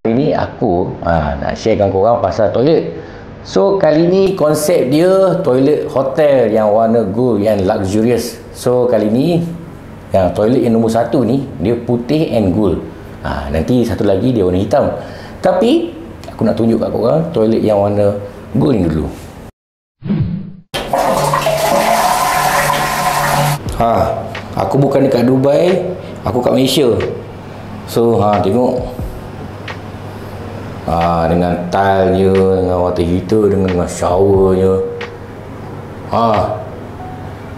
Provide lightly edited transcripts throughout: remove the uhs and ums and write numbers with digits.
Ini aku nak share dengan korang pasal toilet. So kali ni konsep dia toilet hotel yang warna gold, yang luxurious. So kali ni yang toilet yang nombor 1 ni dia putih and gold. Nanti satu lagi dia warna hitam. Tapi aku nak tunjuk kat korang toilet yang warna gold ni dulu. Aku bukan dekat Dubai, aku kat Malaysia. So tengok dengan tilenya, dengan water heater, dengan showernya.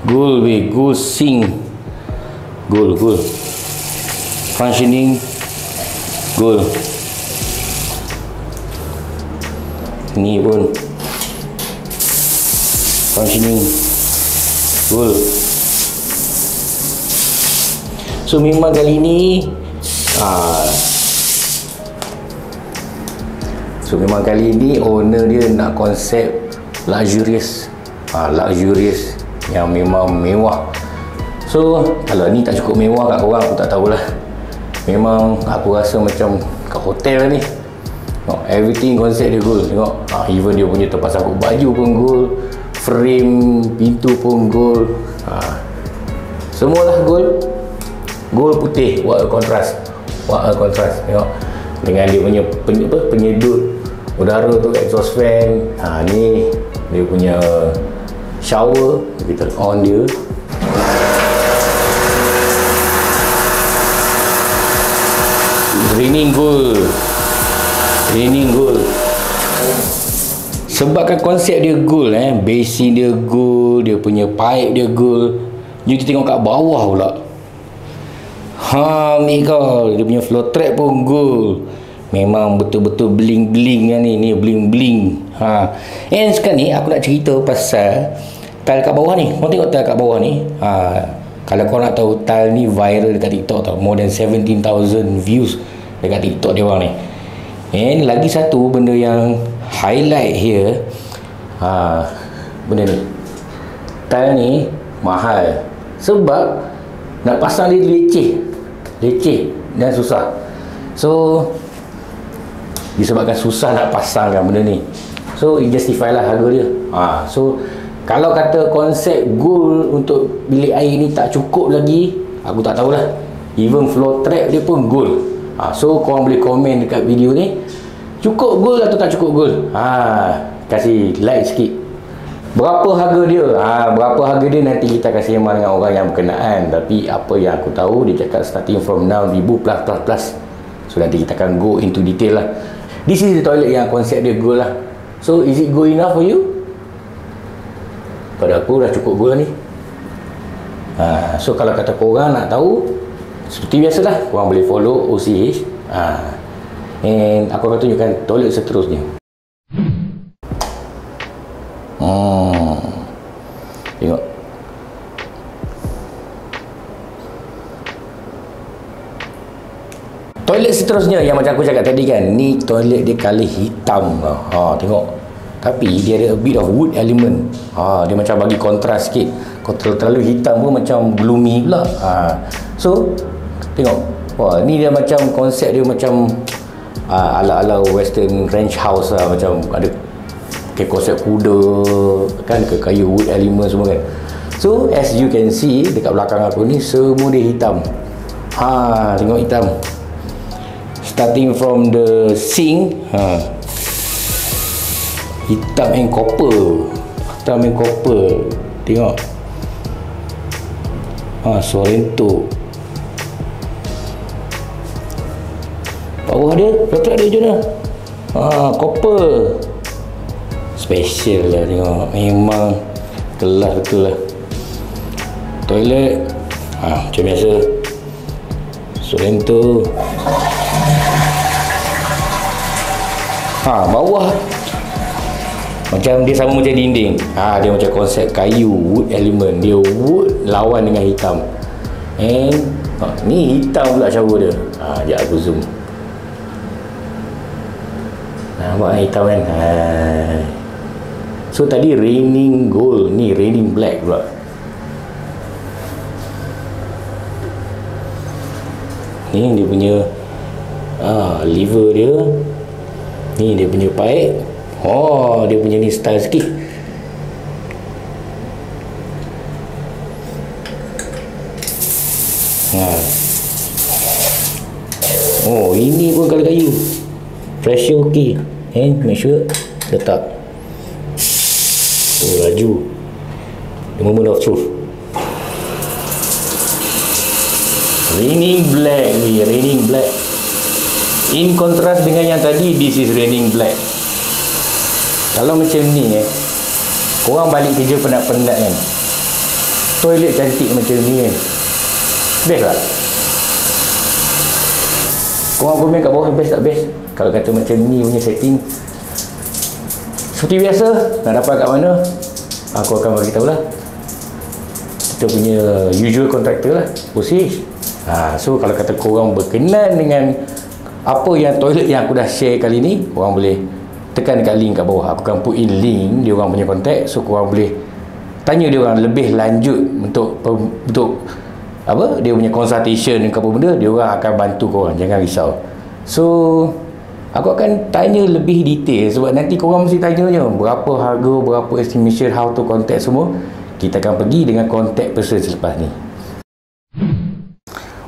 Gold weh, gold sink, gold functioning gold. Ni pun functioning gold. So memang kali ni owner dia nak konsep luxurious. Luxurious yang memang mewah. So kalau ni tak cukup mewah kat korang, aku tak tahulah. Memang aku rasa macam kat hotel ni. Everything konsep dia gold. Tengok, even dia punya tempat sabuk baju pun gold, frame pintu pun gold. Semualah gold. Gold putih, what a contrast. Tengok, dengan dia punya penyedut udara tu, exhaust fan. Ni dia punya shower, kita on dia. Raining gold. Sebabkan konsep dia gold, basin dia gold, dia punya pipe dia gold. You kita tengok kat bawah pula. Ni kau, dia punya flow trap pun gold. Memang betul-betul bling-bling kan ni bling-bling. And sekarang ni aku nak cerita pasal tile kat bawah ni. Kau tengok tile kat bawah ni. Kalau kau nak tahu, tile ni viral dekat TikTok tau. More than 17,000 views dekat TikTok dia orang ni. And lagi satu benda yang highlight here, benda ni, tile ni mahal sebab nak pasang dia leceh dan susah. So disebabkan susah nak pasangkan benda ni, so it justify lah harga dia. So kalau kata konsep gold untuk bilik air ni tak cukup lagi, aku tak tahulah. Even floor trap dia pun gold. So korang boleh komen dekat video ni, cukup gold atau tak cukup gold. Kasih like sikit. Berapa harga dia? Berapa harga dia nanti kita akan sembang dengan orang yang berkenaan. Tapi apa yang aku tahu, dia cakap starting from 6,000 plus. So nanti kita akan go into detail lah. This is the toilet yang konsep dia gold lah. So is it good enough for you? Pada aku dah cukup gold ni. So kalau kata korang nak tahu, seperti biasalah, korang boleh follow OCH. And aku akan tunjukkan toilet seterusnya. Tengok. Toilet seterusnya yang macam aku cakap tadi kan, ni toilet dia colour hitam. Tengok. Tapi dia ada a bit of wood element. Dia macam bagi kontras sikit. Kalau terlalu hitam pun macam gloomy pula. So tengok. Wah, ni dia macam konsep dia macam ala-ala western ranch house lah. Macam ada konsep kuda kan, ke kayu wood element semua kan. So as you can see dekat belakang aku ni, semua dia hitam. Tengok hitam. Starting from the sink, hitam and copper. Tengok. Sorrento. Bawah dia, floor dia je lah. Copper. Special lah, tengok. Memang kelas betul lah. Toilet macam biasa, Sorrento. Bawah macam dia sama macam dinding. Dia macam konsep kayu, wood element. Dia wood lawan dengan hitam. And ni hitam pula shower dia. Sekejap aku zoom. Nampak hitam kan. So tadi raining gold, ni raining black pula. Ni dia punya Lever dia ni, dia punya pipe. Dia punya ni style sikit. Ini pun kalau kayu, pressure okey. Make sure letak. Laju. The moment of truth. Raining black ni, raining black. In contrast dengan yang tadi, this is raining black. Kalau macam ni korang balik kerja penat-penat kan, toilet cantik macam ni kan, best tak? Korang komen kat bawah, best tak best? Kalau kata macam ni punya setting, seperti biasa, nak dapat kat mana, aku akan bagi tahu lah. Kita punya usual contractor lah, OCH. So kalau kata korang berkenan dengan apa yang toilet yang aku dah share kali ni, korang boleh tekan dekat link kat bawah. Aku akan put in link dia orang punya contact, so korang boleh tanya dia orang lebih lanjut untuk apa, dia punya consultation ke apa benda, dia orang akan bantu korang, jangan risau. So aku akan tanya lebih detail, sebab nanti korang mesti tanya berapa harga, berapa estimation, how to contact semua. Kita akan pergi dengan contact person selepas ni.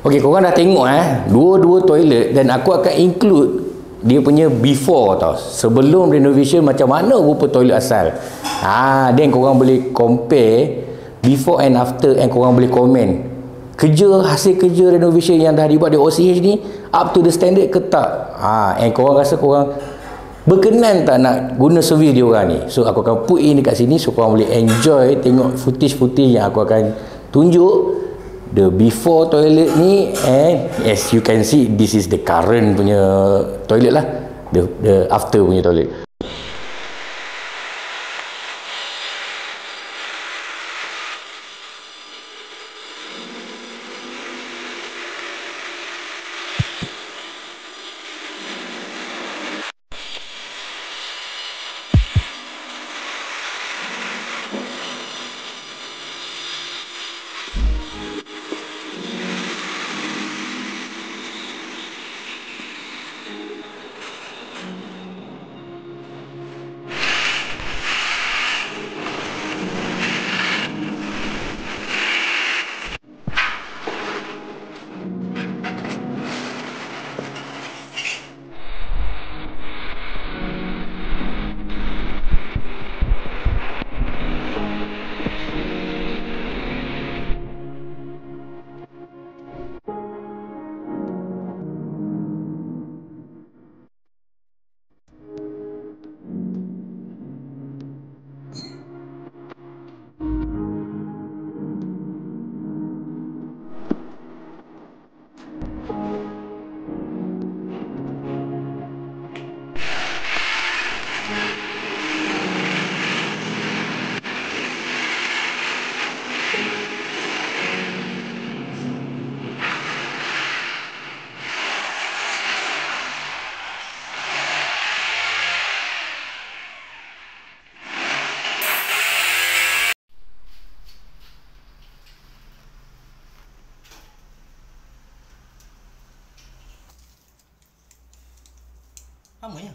Okey, korang dah tengok dua-dua toilet, dan aku akan include dia punya before tau, sebelum renovation macam mana rupa toilet asal. Then korang boleh compare before and after, and korang boleh komen hasil kerja renovation yang dah dibuat di OCH ni up to the standard ke tak. And korang rasa korang berkenan tak nak guna servis dia orang ni. So aku akan put in dekat sini, so korang boleh enjoy tengok footage-footage yang aku akan tunjuk the before toilet ni. And as you can see, this is the current punya toilet lah, the after punya toilet. Lama ya?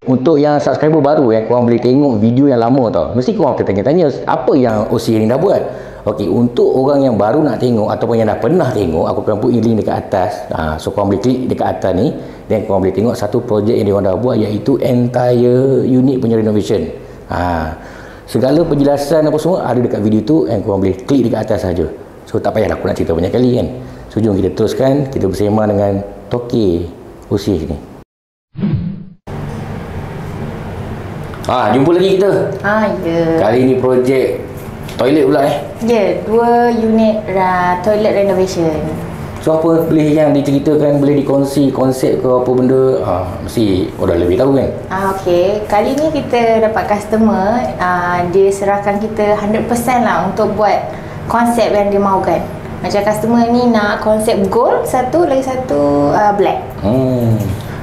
Untuk yang subscriber baru korang boleh tengok video yang lama tau. Mesti korang tertanya-tanya apa yang OC ni dah buat. Okey, untuk orang yang baru nak tengok ataupun yang dah pernah tengok, aku akan put link dekat atas. So korang boleh klik dekat atas ni, dan korang boleh tengok satu projek yang diorang dah buat, iaitu entire unit punya renovation. Segala penjelasan apa semua ada dekat video tu, and korang boleh klik dekat atas saja. So tak payahlah aku nak cerita banyak kali kan. So jom kita teruskan, kita bersema dengan Toke OC ni. Jumpa lagi kita. Ya. Kali ni projek toilet pula Ya, 2 unit toilet renovation. So apa boleh yang diceritakan, boleh dikongsi konsep ke apa benda? Mesti dah lebih tahu kan? Okey, kali ni kita dapat customer, dia serahkan kita 100% lah untuk buat konsep yang dia mahukan. Macam customer ni nak konsep gold, lagi satu black.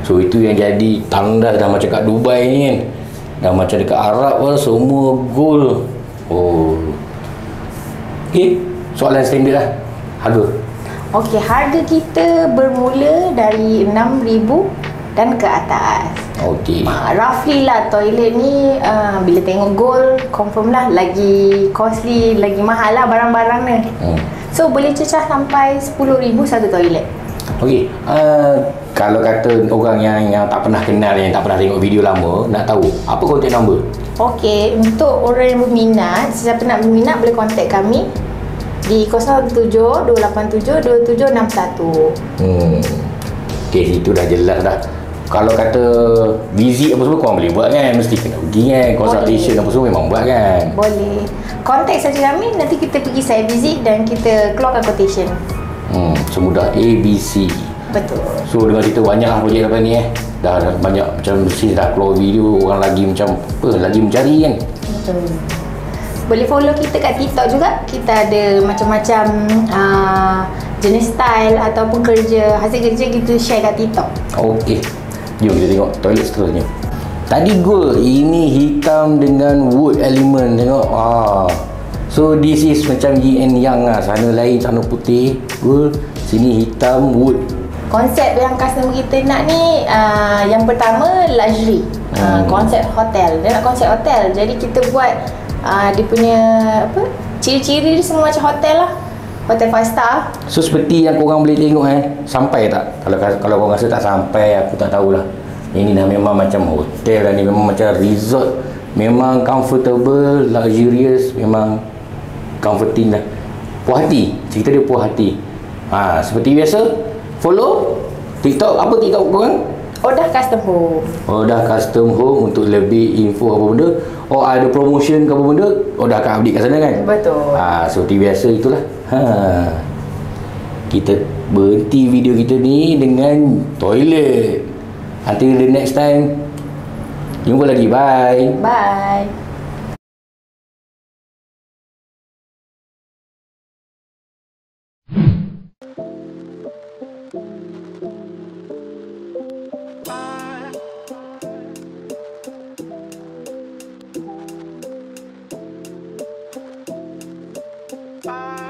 So itu yang jadi tanda dah macam kat Dubai ni kan. Dah macam dekat Arab pun semua gold. Okey, soalan standard lah. Harga. Okey, harga kita bermula dari 6,000 dan ke atas. Okey. Roughly lah toilet ni bila tengok gold confirm lah lagi costly, lagi mahal lah barang-barang ni. So boleh cecah sampai 10,000 satu toilet. Okey, kalau kata orang yang tak pernah kenal, yang tak pernah tengok video lama, nak tahu apa contact number? Okey, untuk orang yang berminat, sesiapa nak berminat boleh contact kami di 017-287-2761. Okey, itu dah jelas dah. Kalau kata visit apa semua korang boleh buat kan, mesti kena pergi kan, consultation apa semua memang buat kan. Boleh, contact saja kami, nanti kita pergi site visit dan kita keluarkan quotation. Semudah ABC. Betul. So dengan cerita banyak lah projek lepas ni dah banyak macam mesti dah keluar video, orang lagi macam apa, lagi mencari kan. Betul. Boleh follow kita kat TikTok juga. Kita ada macam-macam jenis style ataupun hasil kerja kita share kat TikTok. Okey, jom kita tengok toilet seterusnya. Tadi gold, ini hitam dengan wood element. Tengok. So this is macam yin and yang lah. Sana lain, sana putih gold, sini hitam wood. Konsep yang customer kita nak ni, yang pertama luxury, konsep hotel. Dia nak konsep hotel, jadi kita buat dia punya ciri-ciri dia semua macam hotel lah, hotel 5 star. So seperti yang korang boleh tengok sampai tak? Kalau korang rasa tak sampai, aku tak tahulah. Ini dah memang macam hotel dan ni memang macam resort. Memang comfortable, luxurious, memang comforting lah. Puas hati, cerita dia puas hati. Seperti biasa, follow TikTok. Apa TikTok korang? Odah Custom Home. Odah Custom Home untuk lebih info apa benda. Ada promotion ke apa benda, Odah akan update kat sana kan? Betul. Seperti biasa itulah. Kita berhenti video kita ni dengan toilet. Until the next time, jumpa lagi. Bye. Bye. I